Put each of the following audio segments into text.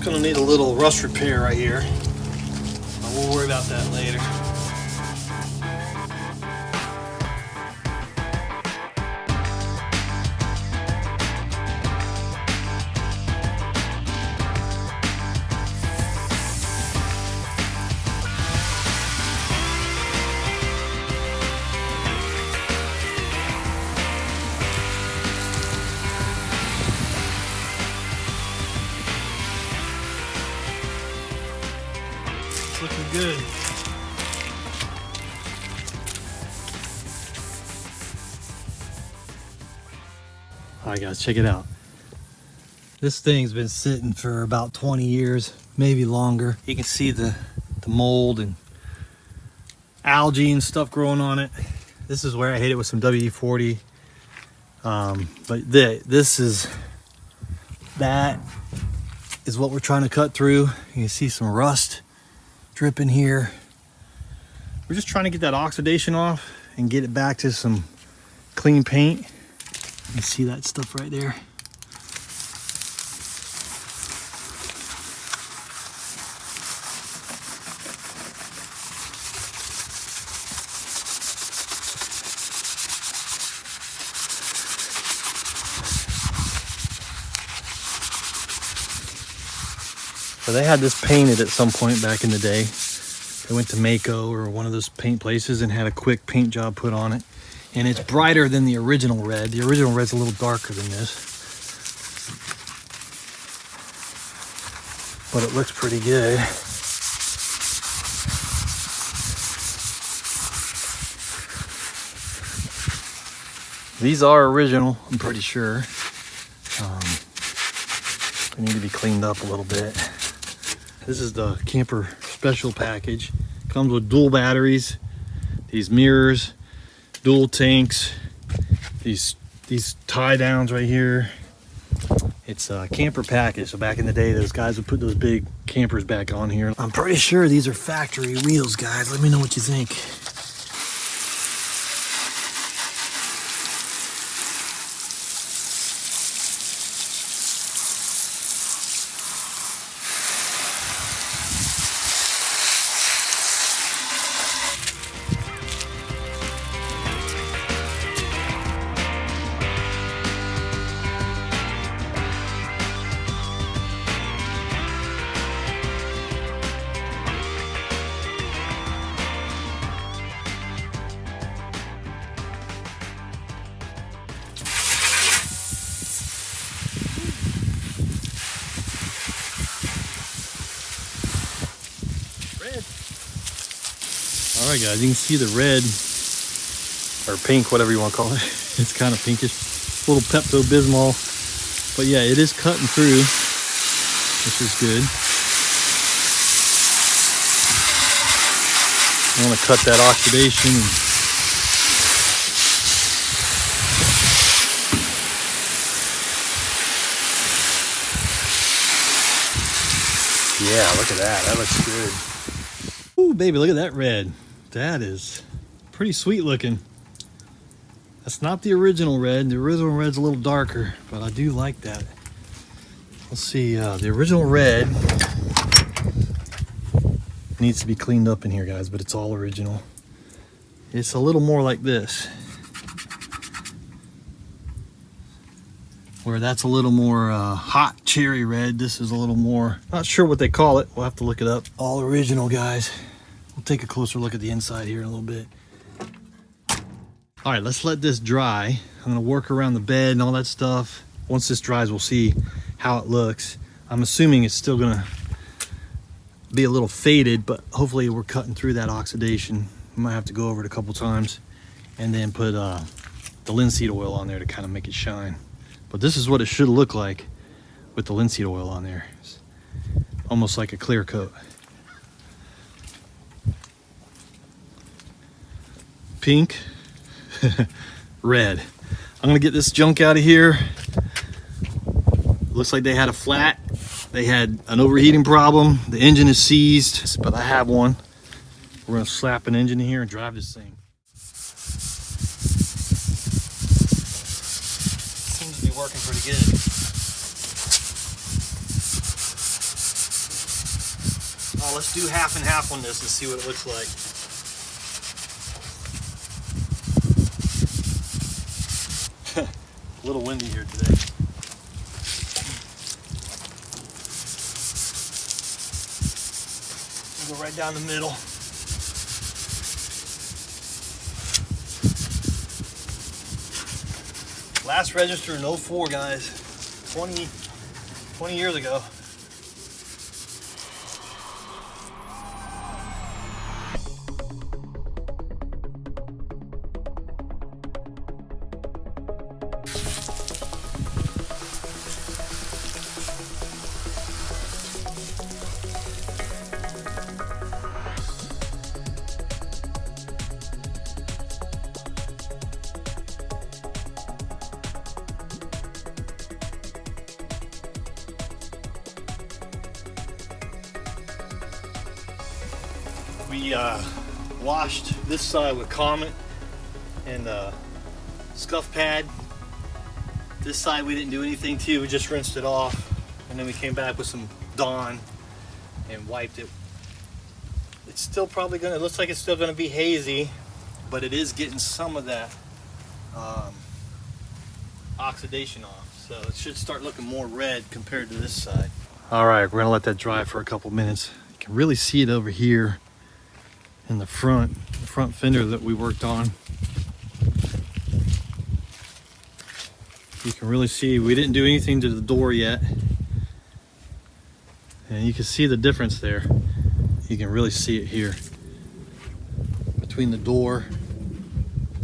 Gonna need a little rust repair right here. But we'll worry about that later. Looking good. Alright guys, check it out. This thing's been sitting for about 20 years, maybe longer. You can see the mold and algae and stuff growing on it. This is where I hit it with some WD-40. But this is what we're trying to cut through. You can see some rust dripping here. We're just trying to get that oxidation off and get it back to some clean paint. You can see that stuff right there. So they had this painted at some point back in the day. They went to Mako or one of those paint places and had a quick paint job put on it. And it's brighter than the original red. The original red's a little darker than this. But it looks pretty good. These are original, I'm pretty sure. They need to be cleaned up a little bit. This is the camper special package. Comes with dual batteries, these mirrors, dual tanks, these tie downs right here. It's a camper package. So back in the day, those guys would put those big campers back on here. I'm pretty sure these are factory wheels, guys. Let me know what you think. All right, guys, you can see the red or pink, whatever you want to call it. It's kind of pinkish, a little Pepto-Bismol, but yeah, it is cutting through, which is good. I want to cut that oxidation. Yeah, look at that. That looks good. Ooh, baby, look at that red. That is pretty sweet looking. That's not the original red. The original red's a little darker, but I do like that. Let's see, the original red needs to be cleaned up in here, guys, but it's all original. It's a little more like this, where that's a little more hot cherry red. This is a little more, not sure what they call it. We'll have to look it up. All original, guys. We'll take a closer look at the inside here in a little bit. All right, let's let this dry. I'm gonna work around the bed and all that stuff. Once this dries, we'll see how it looks. I'm assuming it's still gonna be a little faded, but hopefully we're cutting through that oxidation. We might have to go over it a couple times and then put the linseed oil on there to kind of make it shine. But this is what it should look like with the linseed oil on there. It's almost like a clear coat. Pink, red. I'm gonna get this junk out of here. Looks like they had a flat. They had an overheating problem. The engine is seized, but I have one. We're gonna slap an engine in here and drive this thing. Seems to be working pretty good. let's do half and half on this and see what it looks like. A little windy here today. Go right down the middle. Last register in 04, guys. 20 years ago. We washed this side with Comet and scuff pad. This side we didn't do anything to, we just rinsed it off, and then we came back with some Dawn and wiped it. It's still probably gonna, it looks like it's still gonna be hazy, but it is getting some of that oxidation off, so it should start looking more red compared to this side. All right, we're gonna let that dry for a couple minutes. You can really see it over here in the front fender that we worked on. You can really see we didn't do anything to the door yet, and you can see the difference there. You can really see it here between the door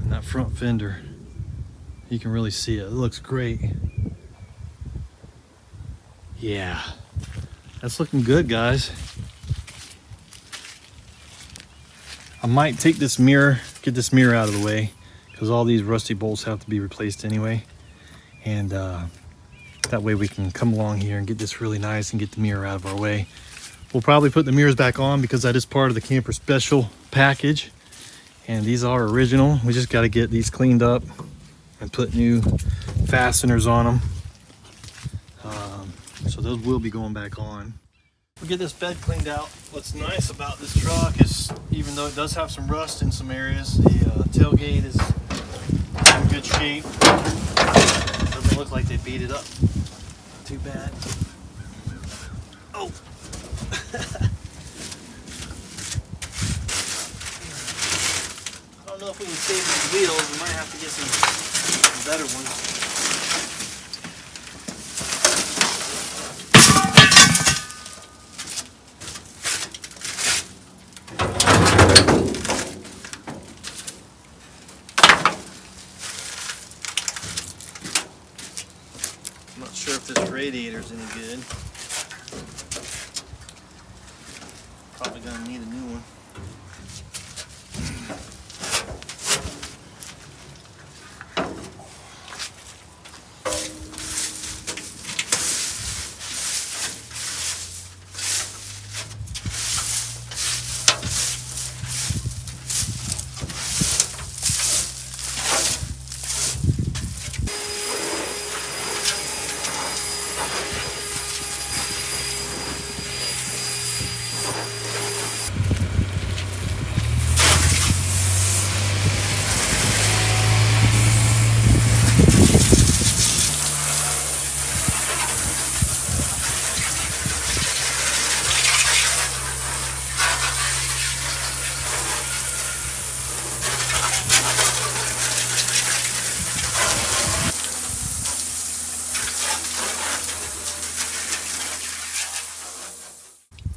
and that front fender. You can really see it. It looks great. Yeah, that's looking good, guys. I might take this mirror, get this mirror out of the way, because all these rusty bolts have to be replaced anyway. And that way we can come along here and get this really nice and get the mirror out of our way. We'll probably put the mirrors back on because that is part of the Camper Special package. And these are original. We just got to get these cleaned up and put new fasteners on them. So those will be going back on. We'll get this bed cleaned out. What's nice about this truck is, even though it does have some rust in some areas, the tailgate is in good shape. Doesn't look like they beat it up too bad. Oh! I don't know if we can save these wheels. We might have to get some better ones. I'm not sure if this radiator's any good. Probably gonna need a new one.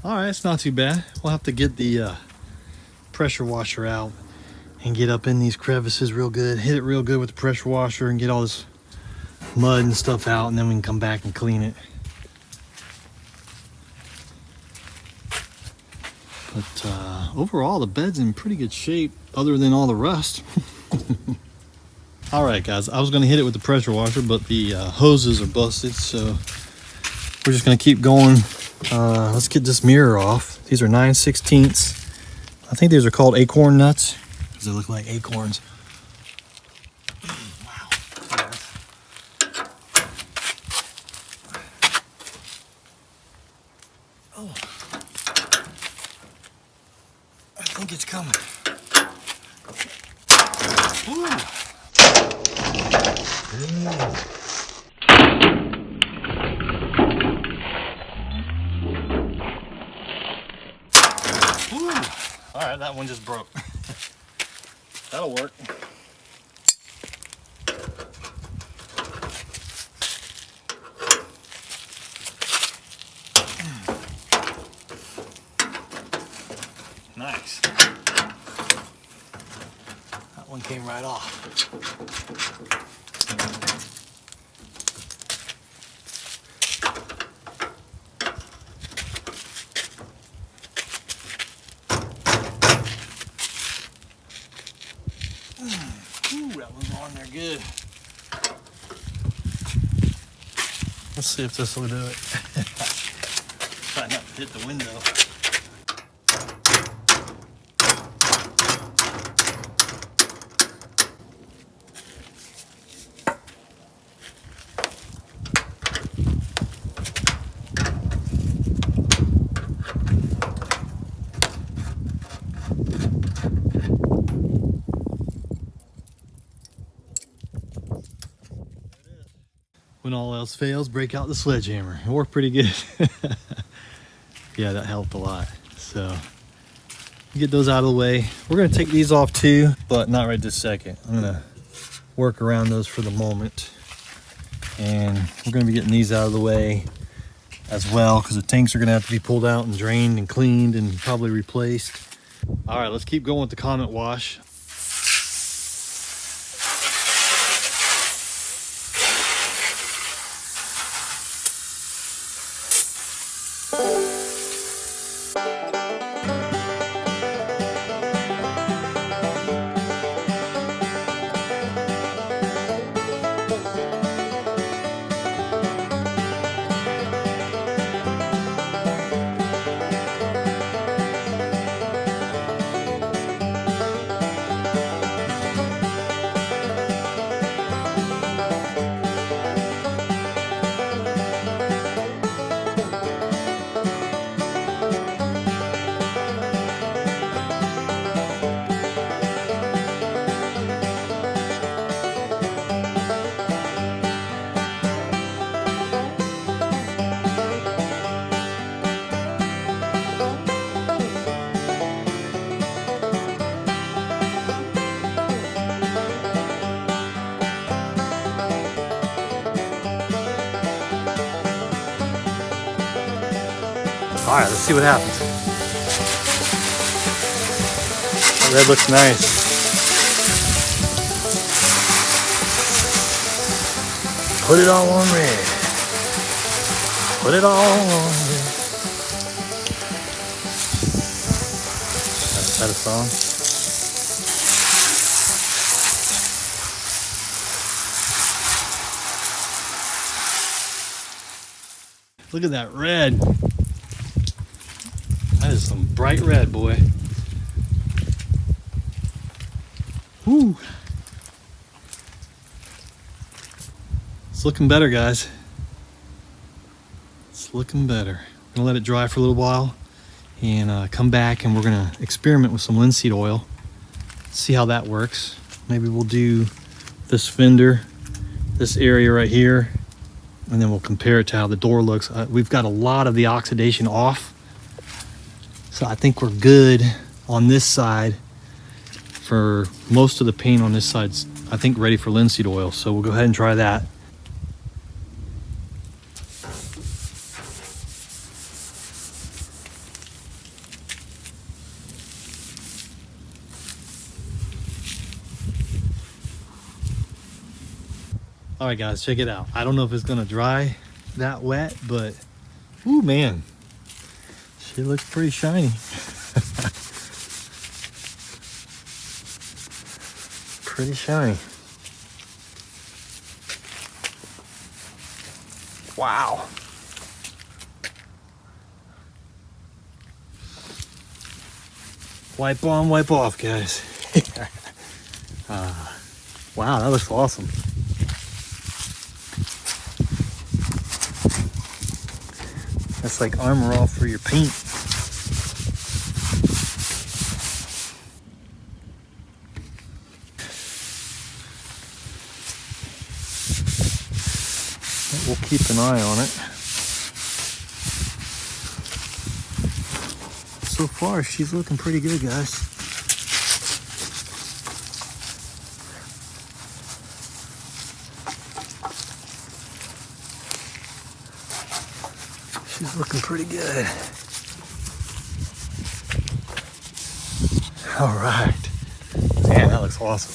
All right, it's not too bad. We'll have to get the pressure washer out and get up in these crevices real good, hit it real good with the pressure washer and get all this mud and stuff out, and then we can come back and clean it. But overall, the bed's in pretty good shape other than all the rust. All right, guys, I was gonna hit it with the pressure washer, but the hoses are busted, so we're just gonna keep going. Let's get this mirror off. These are 9/16. I think these are called acorn nuts because they look like acorns. Wow. Oh. think it's coming. Ooh. All right, that one just broke. That'll work. Nice. That one came right off. Ooh, that one's on there good. Let's see if this will do it. Try not to hit the window. When all else fails, break out the sledgehammer. It worked pretty good. Yeah, that helped a lot. So get those out of the way. We're gonna take these off too, but not right this second. I'm gonna work around those for the moment. And we're gonna be getting these out of the way as well, because the tanks are gonna have to be pulled out and drained and cleaned and probably replaced. All right, let's keep going with the Comet wash. All right, let's see what happens. That red looks nice. Put it all on red. Put it all on red. Is that a song? Look at that red. That is some bright red, boy. Woo. It's looking better, guys. It's looking better. I'm gonna let it dry for a little while and come back, and we're gonna experiment with some linseed oil. See how that works. Maybe we'll do this fender, this area right here, and then we'll compare it to how the door looks. We've got a lot of the oxidation off. So I think we're good on this side. For most of the paint on this side's, I think, ready for linseed oil. So we'll go ahead and try that. All right, guys, check it out. I don't know if it's gonna dry that wet, but, ooh, man. She looks pretty shiny. Pretty shiny. Wow. Wipe on, wipe off, guys. Wow, that looks awesome. That's like armor all for your paint. we'll keep an eye on it. So far, she's looking pretty good, guys. She's looking pretty good. All right. Man, that looks awesome.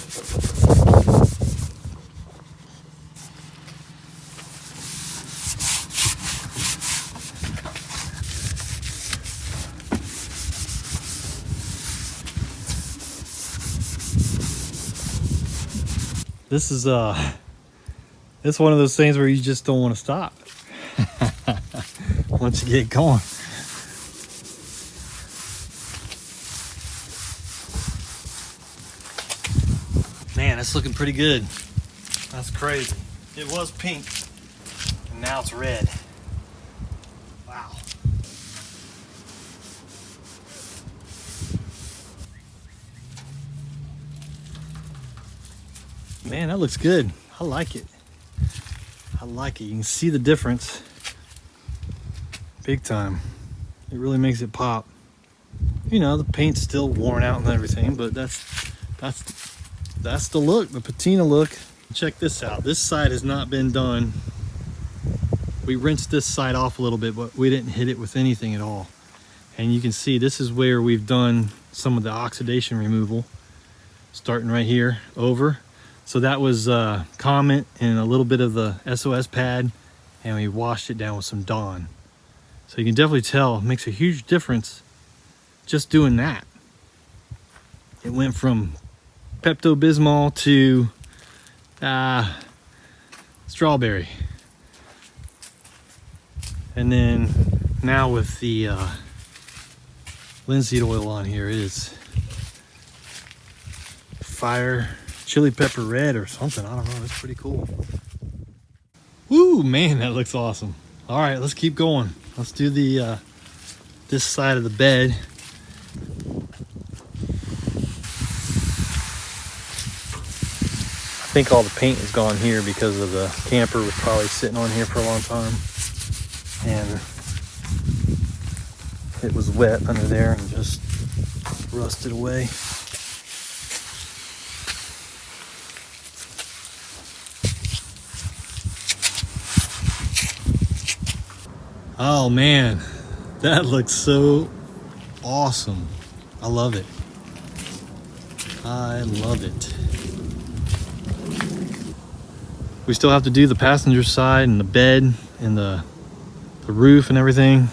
This is it's one of those things where you just don't want to stop once you get going. Man, it's looking pretty good. That's crazy. It was pink, and now it's red. Wow. Man, that looks good. I like it. I like it. You can see the difference. Big time. It really makes it pop. You know, the paint's still worn out and everything, but that's the look, the patina look. Check this out. This side has not been done. We rinsed this side off a little bit, but we didn't hit it with anything at all. And you can see this is where we've done some of the oxidation removal, starting right here over. So that was Comet and a little bit of the SOS pad, and we washed it down with some Dawn. So you can definitely tell it makes a huge difference just doing that. It went from Pepto-Bismol to strawberry. And then now with the linseed oil on here, it is fire chili pepper red or something. I don't know. It's pretty cool. Woo, man, that looks awesome. All right, let's keep going. Let's do the this side of the bed. I think all the paint is gone here because of the camper was probably sitting on here for a long time, and it was wet under there and just rusted away. Oh man, that looks so awesome. I love it. I love it. We still have to do the passenger side and the bed and the roof and everything.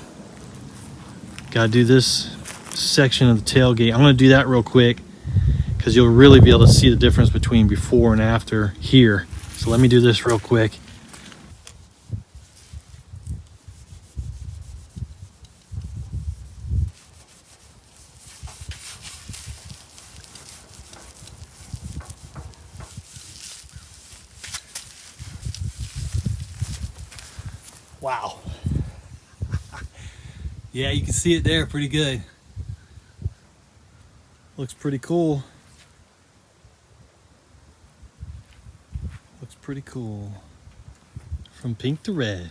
Gotta do this section of the tailgate. I'm gonna do that real quick because you'll really be able to see the difference between before and after here. So let me do this real quick. Wow. Yeah, you can see it there pretty good. Looks pretty cool. Looks pretty cool. From pink to red.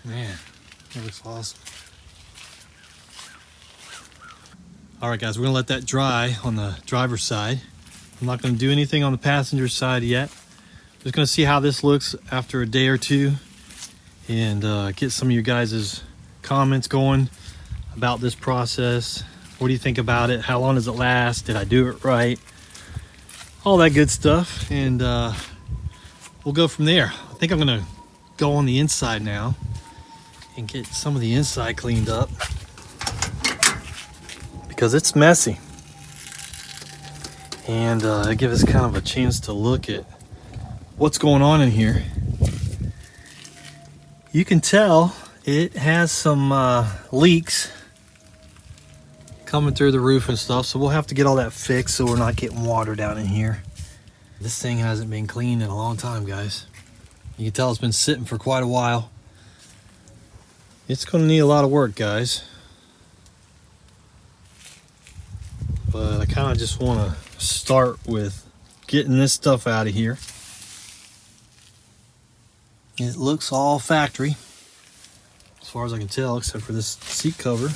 Man, that looks awesome. All right, guys, we're gonna let that dry on the driver's side. I'm not gonna do anything on the passenger side yet. Just gonna see how this looks after a day or two and get some of you guys' comments going about this process. What do you think about it? How long does it last? Did I do it right? All that good stuff, and we'll go from there. I think I'm gonna go on the inside now and get some of the inside cleaned up because it's messy. And it gives us kind of a chance to look at what's going on in here. You can tell it has some leaks coming through the roof and stuff, so we'll have to get all that fixed so we're not getting water down in here. This thing hasn't been cleaned in a long time, guys. You can tell it's been sitting for quite a while. It's going to need a lot of work, guys. But I kind of just want to start with getting this stuff out of here. It looks all factory as far as I can tell, except for this seat cover.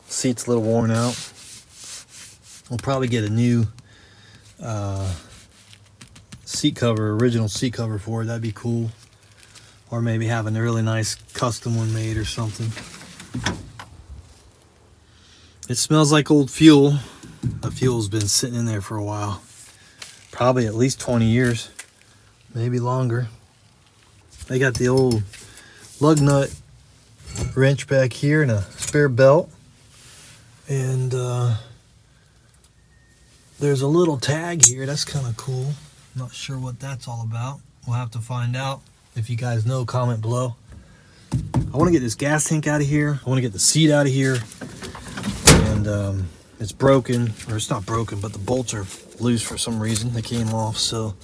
Seat's a little worn out. We'll probably get a new seat cover, original seat cover for it. That'd be cool. Or maybe having a really nice custom one made or something. It smells like old fuel. The fuel's been sitting in there for a while. Probably at least 20 years. Maybe longer. They got the old lug nut wrench back here and a spare belt. And there's a little tag here. That's kind of cool. Not sure what that's all about. We'll have to find out. If you guys know, comment below. I want to get this gas tank out of here. I want to get the seat out of here. And it's broken, or it's not broken, but the bolts are loose for some reason. They came off, so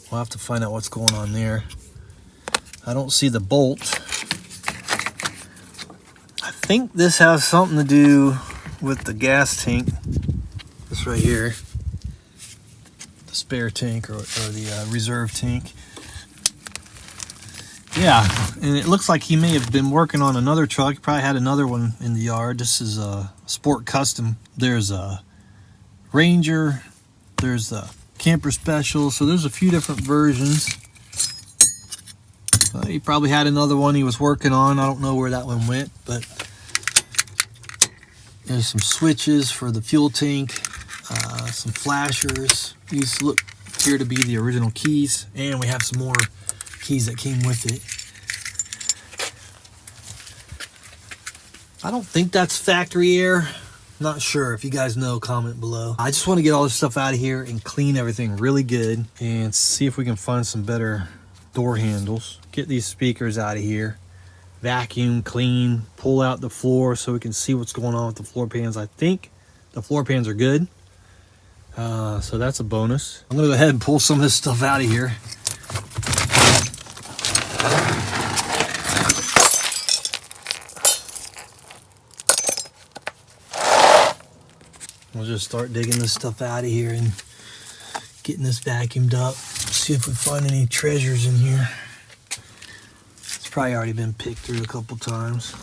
we'll have to find out what's going on there. I don't see the bolt. I think this has something to do with the gas tank. This right here. The spare tank or the reserve tank. Yeah, and it looks like he may have been working on another truck. He probably had another one in the yard. This is a Sport Custom. There's a Ranger. There's a Camper Special. So there's a few different versions. He probably had another one he was working on. I don't know where that one went, but there's some switches for the fuel tank, some flashers. These appear to be the original keys, and we have some more keys that came with it. I don't think that's factory air. Not sure. If you guys know, comment below. I just want to get all this stuff out of here and clean everything really good and see if we can find some better door handles. Get these speakers out of here. Vacuum, clean, pull out the floor so we can see what's going on with the floor pans. I think the floor pans are good. So that's a bonus. I'm going to go ahead and pull some of this stuff out of here. We'll just start digging this stuff out of here and getting this vacuumed up. See if we find any treasures in here. It's probably already been picked through a couple times.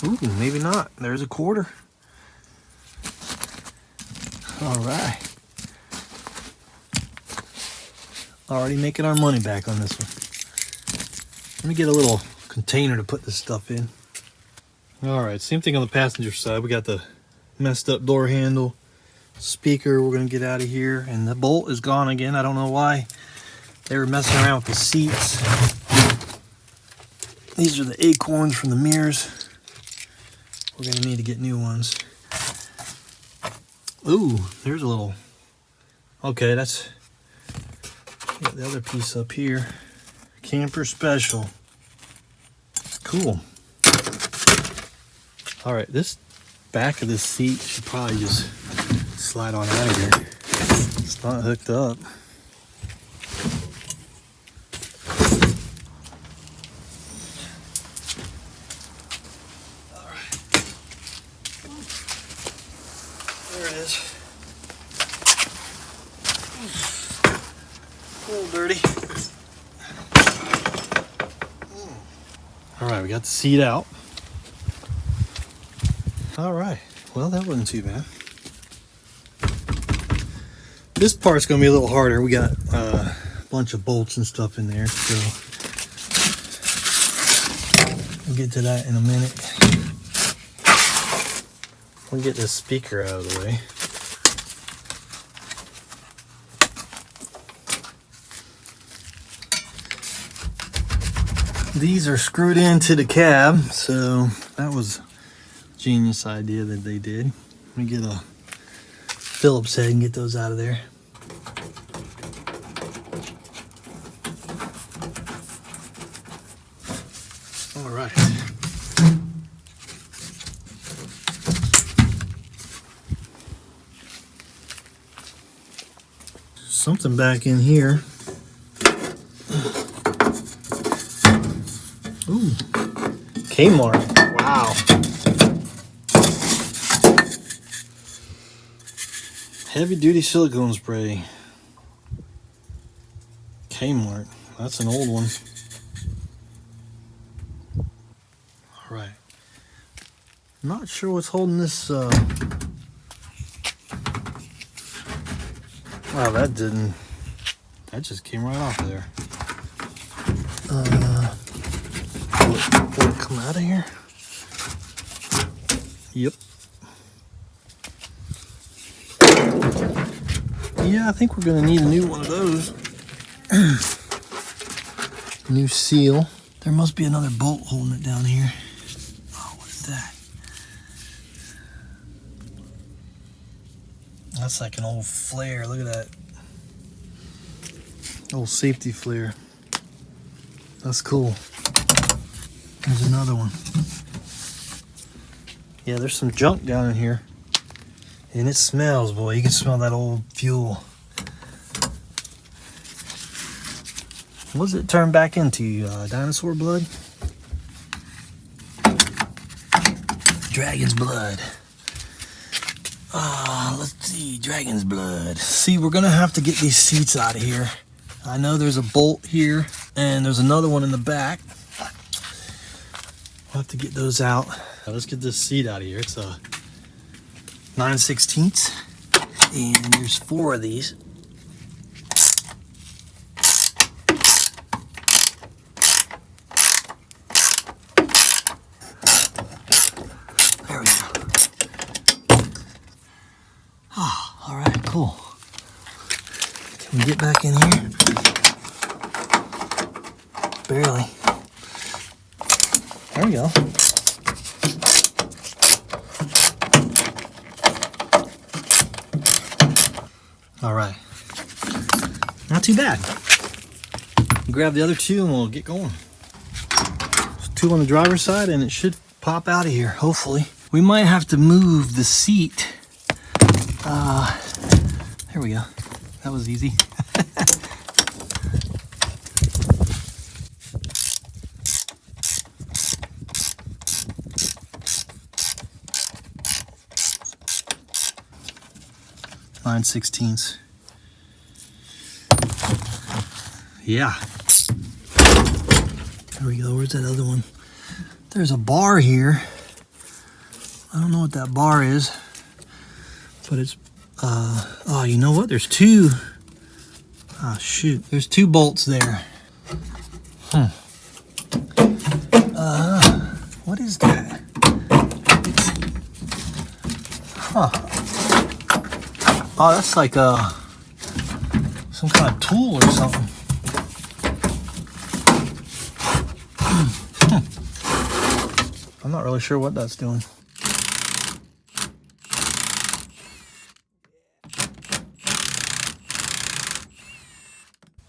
Ooh, maybe not. There's a quarter. All right. Already making our money back on this one. Let me get a little container to put this stuff in. All right, same thing on the passenger side. We got the messed up door handle, speaker we're gonna get out of here, and the bolt is gone again. I don't know why. They were messing around with the seats. These are the acorns from the mirrors. We're gonna need to get new ones. Ooh, there's a little, okay, that's, got the other piece up here. Camper Special. Cool. All right, this back of this seat should probably just slide on out of here. It's not hooked up. All right. There it is. A little dirty. All right, we got the seat out. All right, well, that wasn't too bad. This part's gonna be a little harder. We got a bunch of bolts and stuff in there, so we'll get to that in a minute. We'll get this speaker out of the way. These are screwed into the cab, so that was a genius idea that they did. Let me get a Phillips head and get those out of there. All right. Something back in here. Ooh, Kmart. Wow. Heavy duty silicone spray. Kmart. That's an old one. Alright. Not sure what's holding this. Wow, that didn't. That just came right off of there. Will it come out of here? Yep. Yeah, I think we're gonna need a new one of those. New seal. There must be another bolt holding it down here. Oh, what is that? That's like an old flare. Look at that. Old safety flare. That's cool. There's another one. Yeah, there's some junk down in here. And it smells, boy. You can smell that old fuel. What does it turn back into? Dinosaur blood? Dragon's blood. Let's see. Dragon's blood. See, we're going to have to get these seats out of here. I know there's a bolt here. And there's another one in the back. We'll have to get those out. Now let's get this seat out of here. It's a 9/16. And there's 4 of these. There we go. Oh, all right, cool. Can we get back in here? Barely. There we go. All right. Not too bad. Grab the other 2 and we'll get going. There's 2 on the driver's side and it should pop out of here, hopefully. We might have to move the seat. There we go. That was easy. Nine 16ths. Yeah. There we go. Where's that other one? There's a bar here. I don't know what that bar is, but it's oh, you know what? There's 2. Oh shoot. There's 2 bolts there. What is that? Huh. Oh, that's like some kind of tool or something. I'm not really sure what that's doing.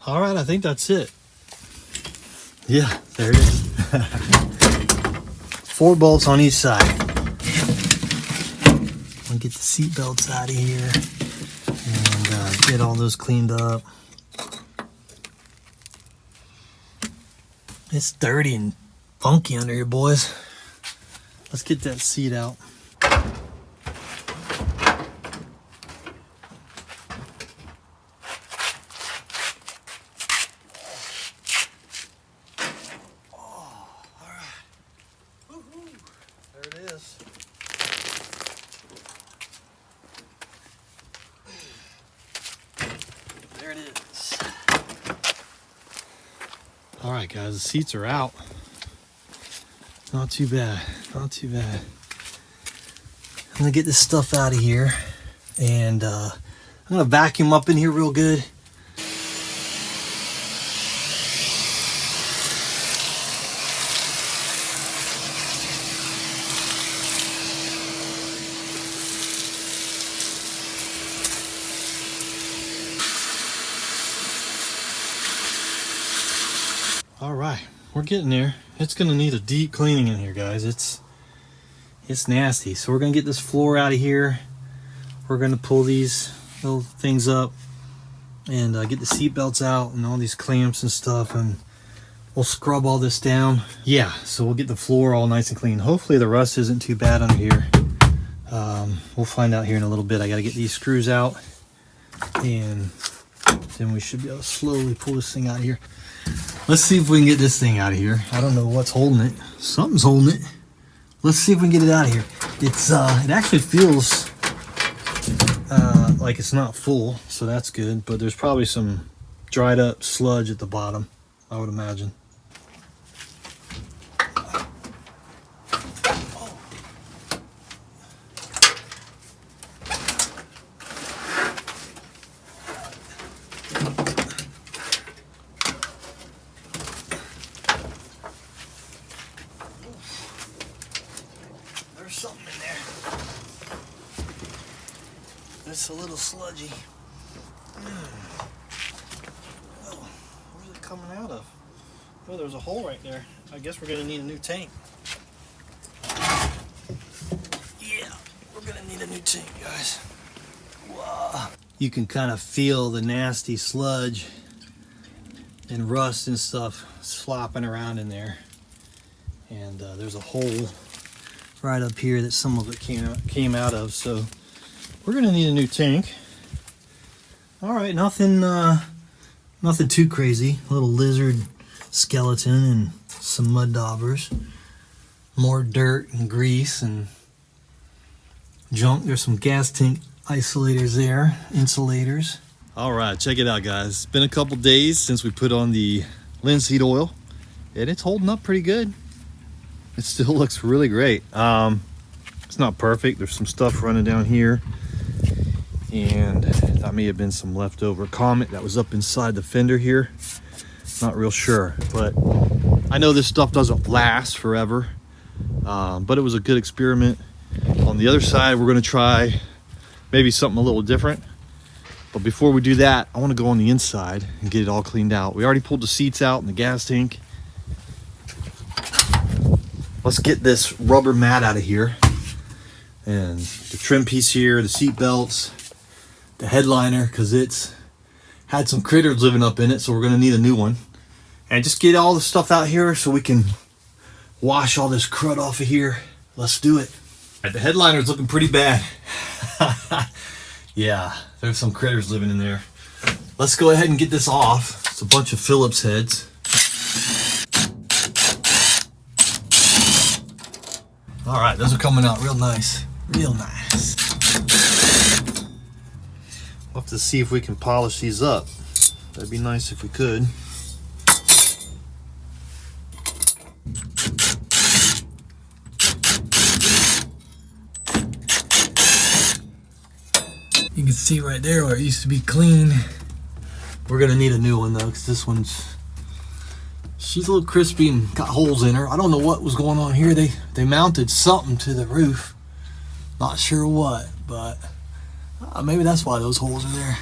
All right, I think that's it. Yeah, there it is. 4 bolts on each side. I'll get the seat belts out of here and get all those cleaned up. It's dirty and funky under here, boys. Let's get that seat out. There it is. All right, guys, the seats are out. Not too bad, not too bad. I'm gonna get this stuff out of here and I'm gonna vacuum up in here real good. All right, we're getting there. It's gonna need a deep cleaning in here, guys. It's nasty. So we're gonna get this floor out of here. We're gonna pull these little things up and get the seat belts out and all these clamps and stuff, and we'll scrub all this down. Yeah, so we'll get the floor all nice and clean. Hopefully the rust isn't too bad under here. We'll find out here in a little bit. I gotta get these screws out And then we should be able to slowly pull this thing out of here. Let's see if we can get this thing out of here. I don't know what's holding it. Something's holding it. Let's see if we can get it out of here. It's it actually feels like it's not full, so that's good. But there's probably some dried up sludge at the bottom, I would imagine. There's something in there. It's a little sludgy. Oh, where's it coming out of? Oh, there's a hole right there. I guess we're gonna need a new tank. Yeah, we're gonna need a new tank, guys. Wow. You can kind of feel the nasty sludge and rust and stuff slopping around in there. And there's a hole right up here that some of it came out of, so we're gonna need a new tank. All right, nothing too crazy. A little lizard skeleton and some mud daubers, more dirt and grease and junk. There's some gas tank isolators there, insulators. All right, check it out, guys. It's been a couple days since we put on the linseed oil, and it's holding up pretty good. It still looks really great. It's not perfect. There's some stuff running down here, and that may have been some leftover comet that was up inside the fender here. Not real sure, but I know this stuff doesn't last forever, but it was a good experiment. On the other side, we're going to try maybe something a little different. But before we do that, I want to go on the inside and get it all cleaned out. We already pulled the seats out and the gas tank. Let's get this rubber mat out of here, and the trim piece here, the seat belts, the headliner, because it's had some critters living up in it, so we're going to need a new one. And just get all the stuff out here so we can wash all this crud off of here. Let's do it. All right, the headliner's looking pretty bad. Yeah, there's some critters living in there. Let's go ahead and get this off. It's a bunch of Phillips heads. All right, those are coming out real nice. Real nice. We'll have to see if we can polish these up. That'd be nice if we could. You can see right there where it used to be clean. We're gonna need a new one though, because this one's, she's a little crispy and got holes in her. I don't know what was going on here. They mounted something to the roof. Not sure what, but maybe that's why those holes are there.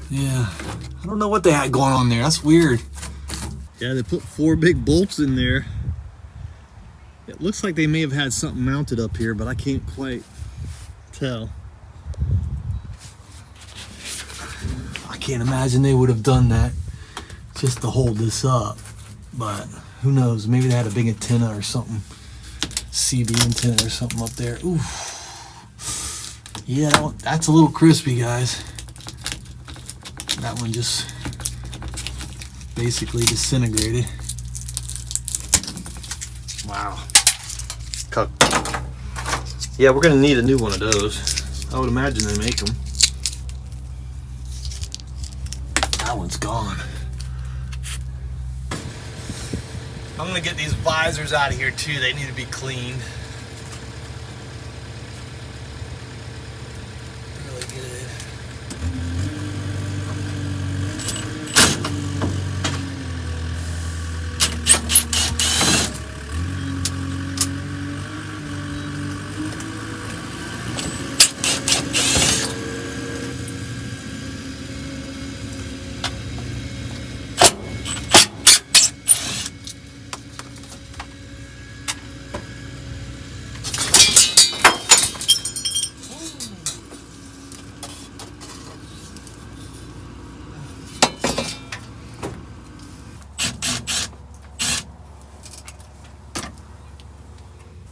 Yeah, I don't know what they had going on there. That's weird. Yeah, they put 4 big bolts in there. It looks like they may have had something mounted up here, but I can't quite tell. I can't imagine they would have done that just to hold this up, but who knows? Maybe they had a big antenna or something, CB antenna or something up there. Ooh, yeah, that's a little crispy, guys. That one just basically disintegrated. Wow. Yeah, we're gonna need a new one of those. I would imagine they make them. That one's gone. I'm gonna get these visors out of here too. They need to be cleaned. Really good.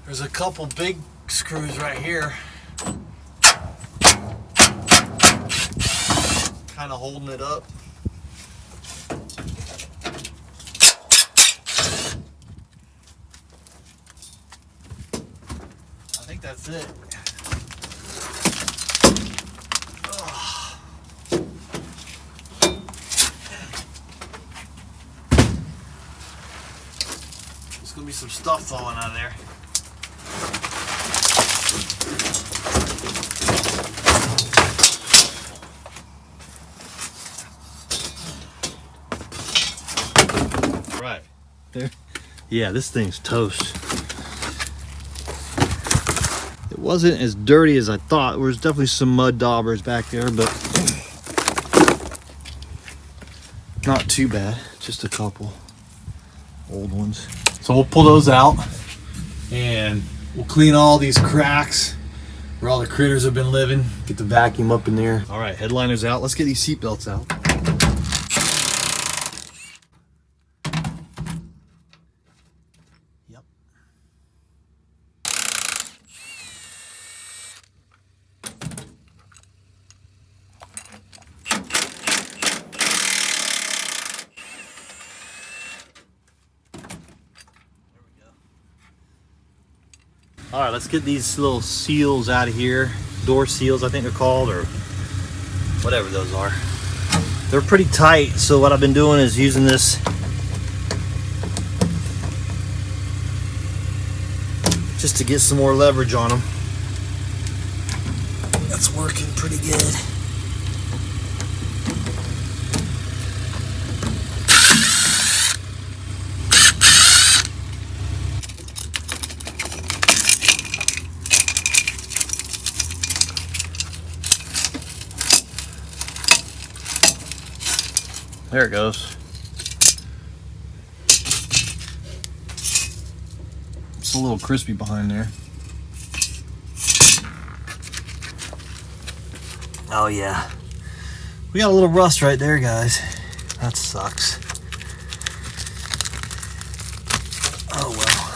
There's a couple big screws right here. kind of holding it up. I think that's it. There's gonna be some stuff falling out of there. Right there. Yeah, this thing's toast. It wasn't as dirty as I thought. There was definitely some mud daubers back there, but not too bad. Just a couple old ones. So we'll pull those out and we'll clean all these cracks where all the critters have been living. Get the vacuum up in there. All right, headliner's out. Let's get these seat belts out. Yep. All right, let's get these little seals out of here. Door seals, I think they're called, or whatever those are. They're pretty tight, so what I've been doing is using this just to get some more leverage on them. That's working pretty good. There it goes. It's a little crispy behind there. Oh yeah. We got a little rust right there, guys. That sucks. Oh well.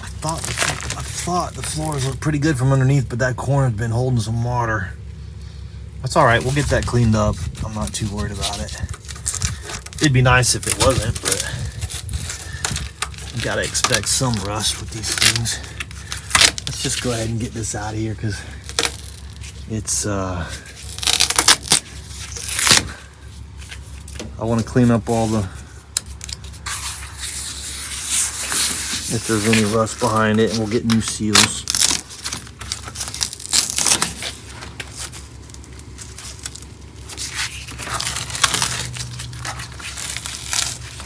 I thought the floors looked pretty good from underneath, but that corner's been holding some water. That's all right. We'll get that cleaned up. I'm not too worried about it. It'd be nice if it wasn't, but you gotta expect some rust with these things. Let's just go ahead and get this out of here because it's I want to clean up all the, if there's any rust behind it, and we'll get new seals.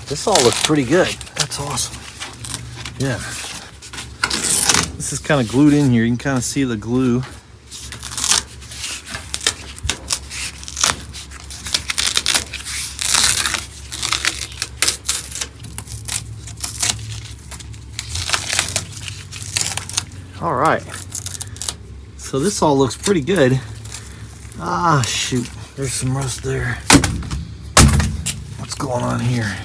This all looks pretty good. That's awesome. Yeah. This is kind of glued in here. You can kind of see the glue. All right. So this all looks pretty good. Ah, shoot. There's some rust there. What's going on here?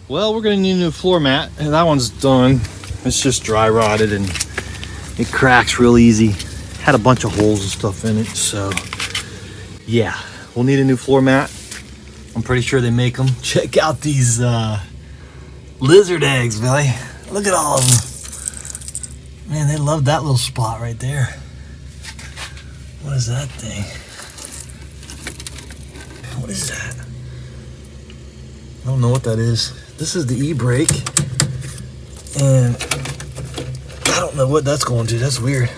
Well, we're gonna need a new floor mat, and that one's done. It's just dry rotted and it cracks real easy. Had a bunch of holes and stuff in it, so yeah, we'll need a new floor mat. I'm pretty sure they make them. Check out these lizard eggs, Billy. Look at all of them. Man, they love that little spot right there. What is that thing? What is that? I don't know what that is. This is the e-brake, and I don't know what that's going to. That's weird.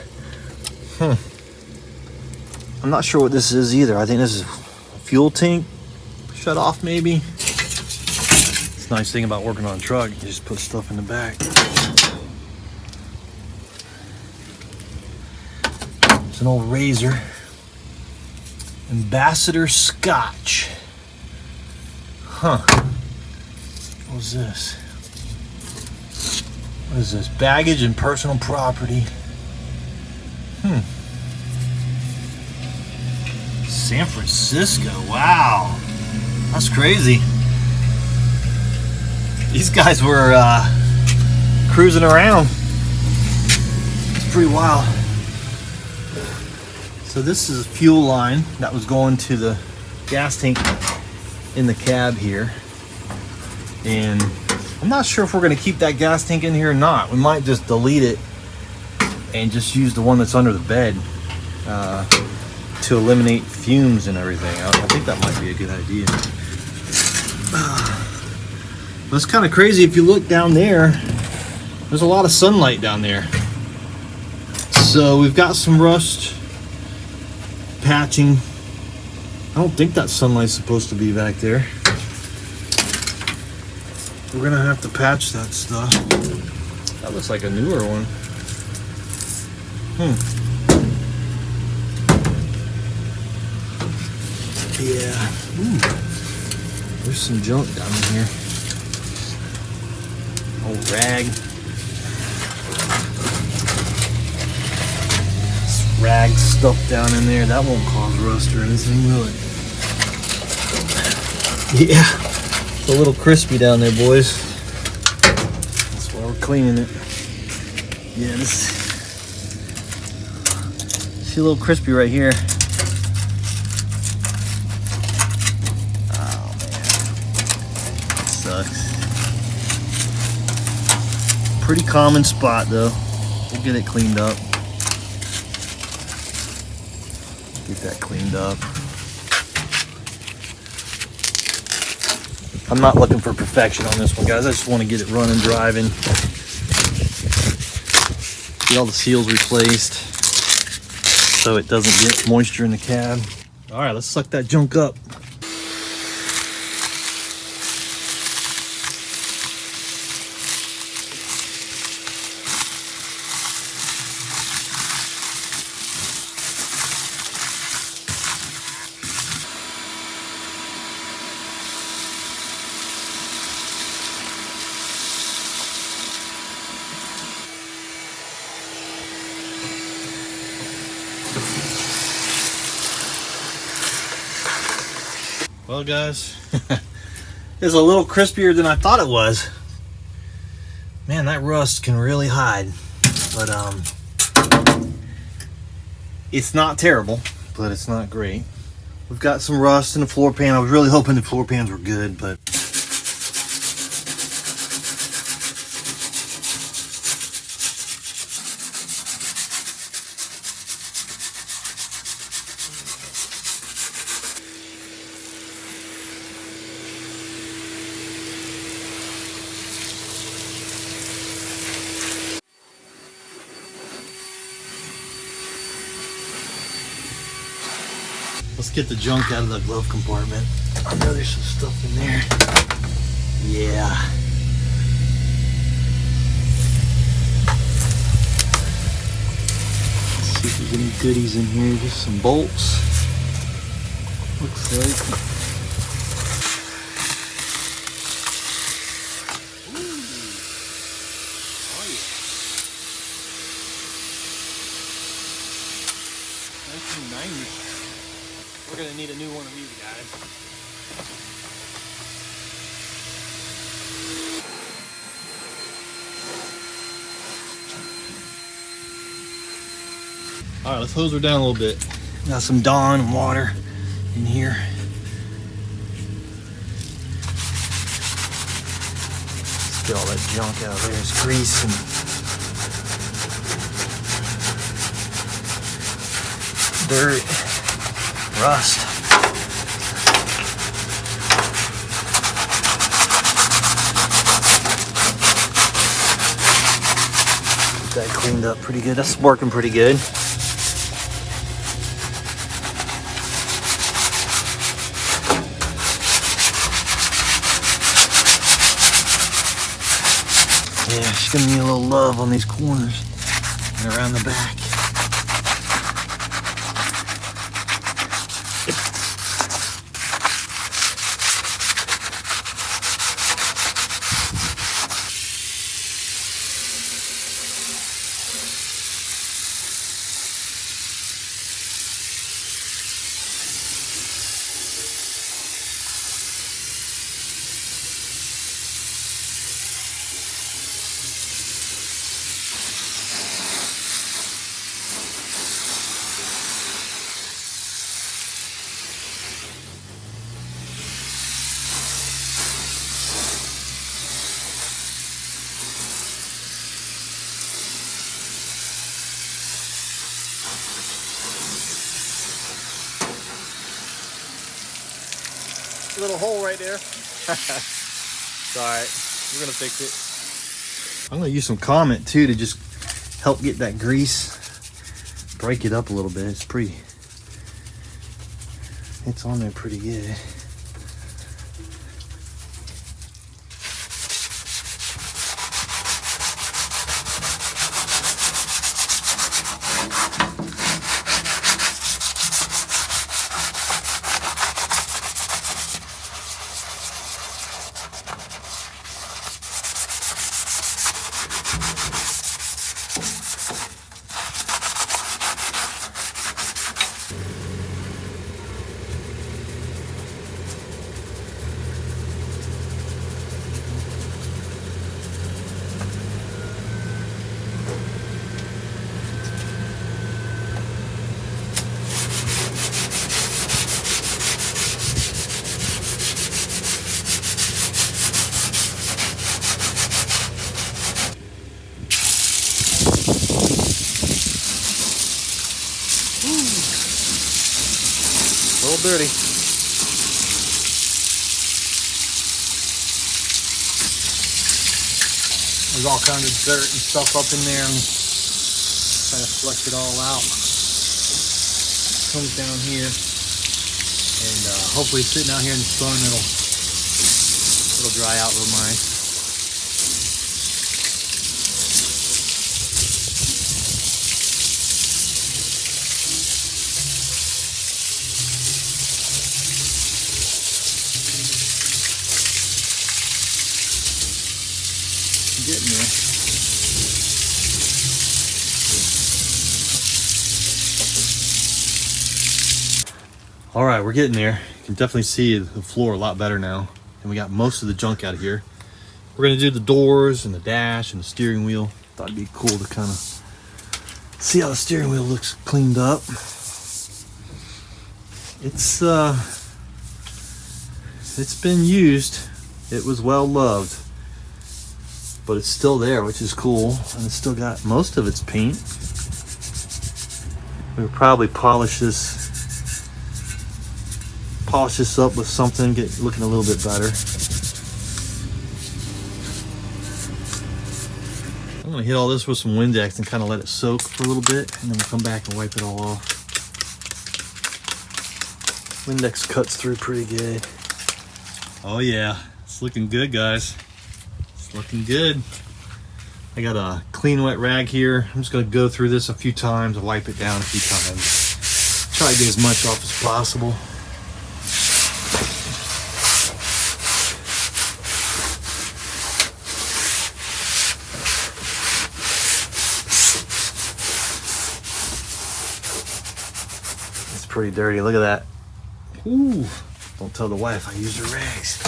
I'm not sure what this is either. I think this is a fuel tank shut off, maybe. It's a nice thing about working on a truck. You just put stuff in the back. It's an old razor. Ambassador Scotch. Huh. What was this? What is this? Baggage and personal property. San Francisco. Wow. That's crazy. These guys were cruising around. It's pretty wild. So this is a fuel line that was going to the gas tank in the cab here. And I'm not sure if we're going to keep that gas tank in here or not. We might just delete it and just use the one that's under the bed to eliminate fumes and everything. I think that might be a good idea. But it's kind of crazy. If you look down there, there's a lot of sunlight down there. So we've got some rust patching. I don't think that sunlight's supposed to be back there. We're gonna have to patch that stuff. That looks like a newer one. Yeah. Ooh. There's some junk down in here. Old rag. This rag stuff down in there, that won't cause rust or anything, will it? Yeah. It's a little crispy down there, boys. That's why we're cleaning it. Yeah, this. See a little crispy right here. Oh man, that sucks. Pretty common spot though. We'll get it cleaned up. Get that cleaned up. I'm not looking for perfection on this one, guys. I just want to get it running, driving. Get all the seals replaced so it doesn't get moisture in the cab. All right, let's suck that junk up. Well, guys, it's a little crispier than I thought it was. Man, that rust can really hide. But it's not terrible, but it's not great. We've got some rust in the floor pan. I was really hoping the floor pans were good, but let's get the junk out of the glove compartment. I know there's some stuff in there. Yeah. Let's see if there's any goodies in here. Just some bolts. Looks like. Ooh. Oh yeah. 1990. We're gonna need a new one of these guys. All right, let's hose her down a little bit. Got some Dawn and water in here. Let's get all that junk out of there. It's grease and dirt. Rust. Get that cleaned up pretty good. That's working pretty good. Yeah, she's gonna need a little love on these corners and around the back. Little hole right there. It's alright. We're gonna fix it. I'm gonna use some Comet too to just help get that grease, break it up a little bit. It's on there pretty good. A little dirty. There's all kinds of dirt and stuff up in there, and try to flush it all out. Comes down here, and hopefully sitting out here in the sun, it'll dry out real nice. Getting there. All right, we're getting there. You can definitely see the floor a lot better now, and we got most of the junk out of here. We're gonna do the doors and the dash and the steering wheel. Thought it'd be cool to kind of see how the steering wheel looks cleaned up. It's been used. It was well loved, but it's still there, which is cool, and it's still got most of its paint. We'll probably polish this up with something, get it looking a little bit better. I'm gonna hit all this with some Windex and kind of let it soak for a little bit, and then we'll come back and wipe it all off. Windex cuts through pretty good. Oh yeah, it's looking good, guys. Looking good. I got a clean wet rag here. I'm just gonna go through this a few times and wipe it down a few times. Try to get as much off as possible. It's pretty dirty, look at that. Ooh, don't tell the wife I used her rags.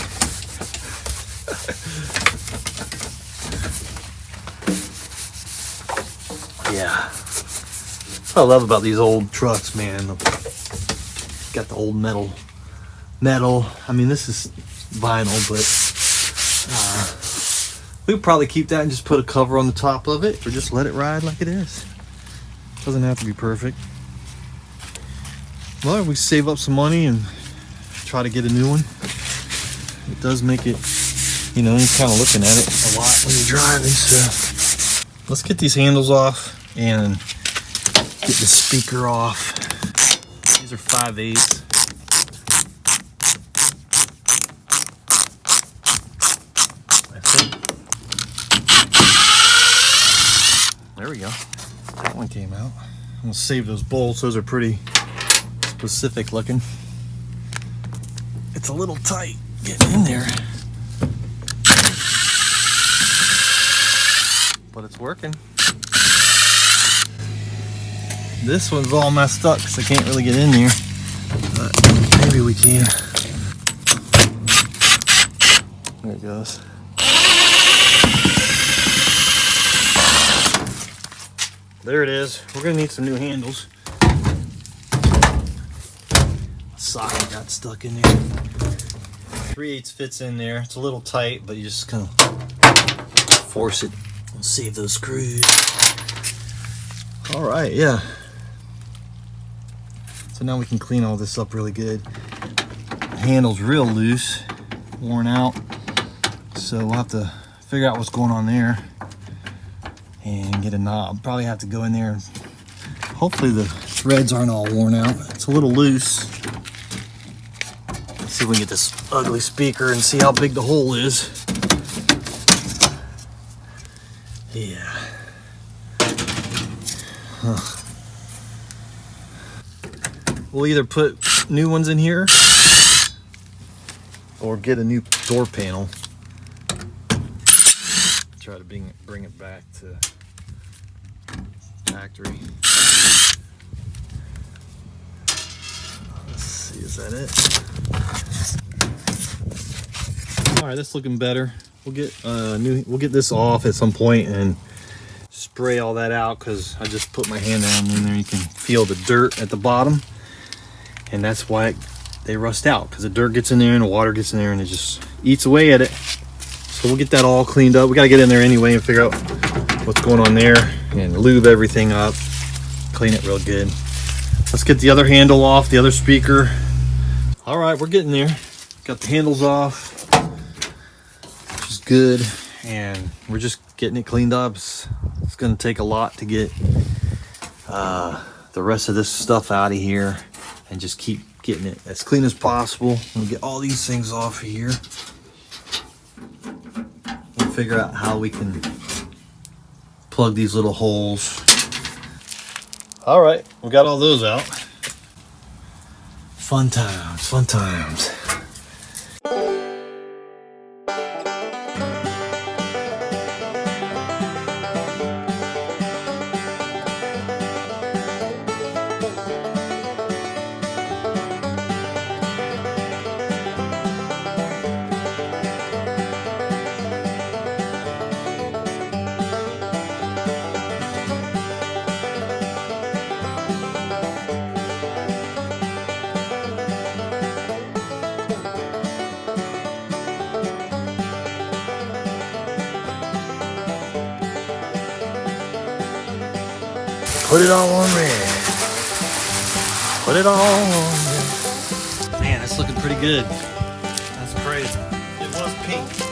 Yeah, that's what I love about these old trucks, man. Got the old metal. I mean, this is vinyl, but we could probably keep that and just put a cover on the top of it, or just let it ride like it is. Doesn't have to be perfect. Well, we save up some money and try to get a new one. It does make it, you know, you're kind of looking at it a lot when you're driving. So let's get these handles off and get the speaker off. These are 5/8. I think. There we go. That one came out. I'm gonna save those bolts. Those are pretty specific looking. It's a little tight getting in there, but it's working. This one's all messed up because I can't really get in there, but maybe we can. There it goes. There it is. We're gonna need some new handles. Socket got stuck in there. 3/8 fits in there. It's a little tight, but you just kind of force it and save those screws. All right, yeah. So now we can clean all this up really good. handle's real loose, worn out. So we'll have to figure out what's going on there and get a knob. Probably have to go in there. Hopefully the threads aren't all worn out. It's a little loose. Let's see if we can get this ugly speaker and see how big the hole is. Yeah. Huh. We'll either put new ones in here or get a new door panel. Try to bring it back to factory. Let's see, is that it? All right, that's looking better. We'll get this off at some point and spray all that out, because I just put my hand down in there. You can feel the dirt at the bottom, and that's why they rust out, because the dirt gets in there and the water gets in there and it just eats away at it. So we'll get that all cleaned up. We got to get in there anyway and figure out what's going on there and lube everything up, clean it real good. Let's get the other handle off, the other speaker. All right, we're getting there. Got the handles off, which is good, and we're just getting it cleaned up. It's going to take a lot to get the rest of this stuff out of here and just keep getting it as clean as possible. We'll get all these things off of here. We'll figure out how we can plug these little holes. All right, we got all those out. Fun times, fun times. Put it all on red. Put it all on red. Man, that's looking pretty good. That's crazy. It was pink.